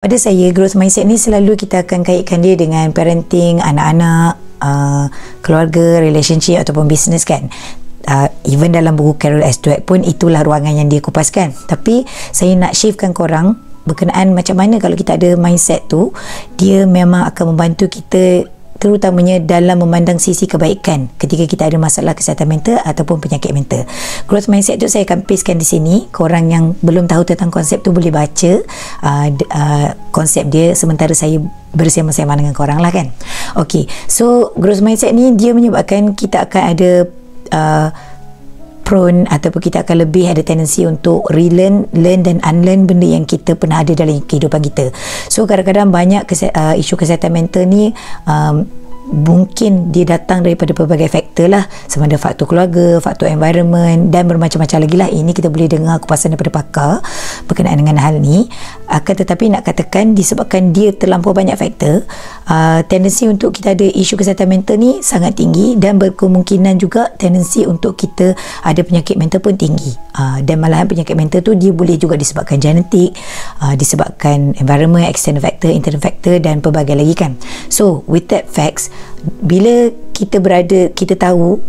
Pada saya, growth mindset ni selalu kita akan kaitkan dia dengan parenting, anak-anak, keluarga, relationship ataupun business kan. Even dalam buku Carol S. Dweck pun itulah ruangan yang dia kupaskan. Tapi saya nak shiftkan korang berkenaan macam mana kalau kita ada mindset tu, dia memang akan membantu kita terutamanya dalam memandang sisi kebaikan ketika kita ada masalah kesihatan mental ataupun penyakit mental. Growth mindset tu saya akan pastekan di sini. Korang yang belum tahu tentang konsep tu boleh baca konsep dia sementara saya bersama-sama dengan korang lah kan. Okay, so growth mindset ni dia menyebabkan kita akan ada prone ataupun kita akan lebih ada tendensi untuk relearn, learn dan unlearn benda yang kita pernah ada dalam kehidupan kita. So kadang-kadang banyak isu kesihatan mental ni mungkin dia datang daripada pelbagai faktor lah, sama ada faktor keluarga, faktor environment dan bermacam-macam lagi lah. Ini kita boleh dengar kupasan daripada pakar berkenaan dengan hal ni. Akan tetapi nak katakan disebabkan dia terlampau banyak faktor, tendensi untuk kita ada isu kesihatan mental ni sangat tinggi dan berkemungkinan juga tendensi untuk kita ada penyakit mental pun tinggi. Dan malahan penyakit mental tu dia boleh juga disebabkan genetik, disebabkan environment, external factor, internal factor dan pelbagai lagi kan. So with that facts, bila kita tahu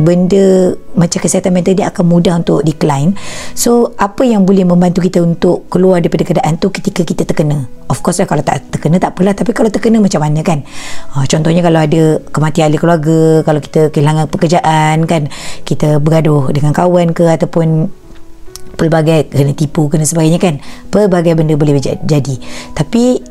benda macam kesihatan mental dia akan mudah untuk decline. So apa yang boleh membantu kita untuk keluar daripada keadaan tu ketika kita terkena? Of course lah, kalau tak terkena tak apalah, tapi kalau terkena macam mana kan? Contohnya kalau ada kematian ahli keluarga, kalau kita kehilangan pekerjaan kan, kita bergaduh dengan kawan ke ataupun pelbagai, kena tipu, kena sebagainya kan, pelbagai benda boleh jadi. Tapi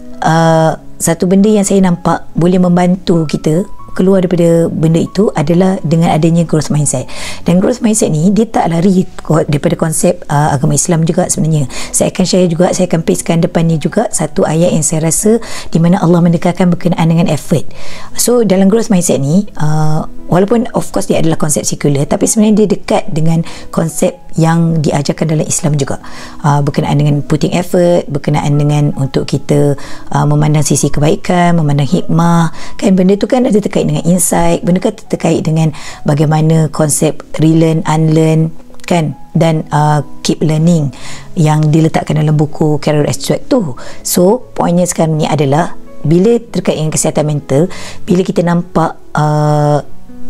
satu benda yang saya nampak boleh membantu kita keluar daripada benda itu adalah dengan adanya growth mindset. Dan growth mindset ni dia tak lari daripada konsep agama Islam juga sebenarnya. Saya akan share juga, saya akan pastekan depan ni juga satu ayat yang saya rasa di mana Allah mendekarkan berkenaan dengan effort. So dalam growth mindset ni walaupun of course dia adalah konsep sekular, tapi sebenarnya dia dekat dengan konsep yang diajarkan dalam Islam juga, berkenaan dengan putting effort, berkenaan dengan untuk kita memandang sisi kebaikan, memandang hikmah kan. Benda tu kan ada terkait dengan insight, benda kan terkait dengan bagaimana konsep relearn, unlearn kan, dan keep learning yang diletakkan dalam buku Carol S. Dweck tu. So poinnya sekarang ni adalah bila terkait dengan kesihatan mental, bila kita nampak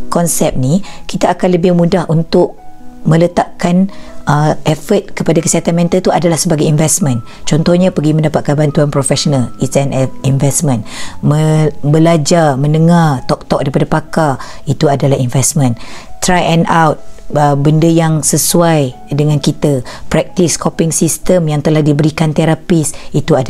konsep ni, kita akan lebih mudah untuk meletakkan effort kepada kesihatan mental tu adalah sebagai investment. Contohnya pergi mendapatkan bantuan profesional, it's an investment. Belajar, mendengar talk-talk daripada pakar, itu adalah investment. Try and out benda yang sesuai dengan kita, practice coping system yang telah diberikan terapis, itu adalah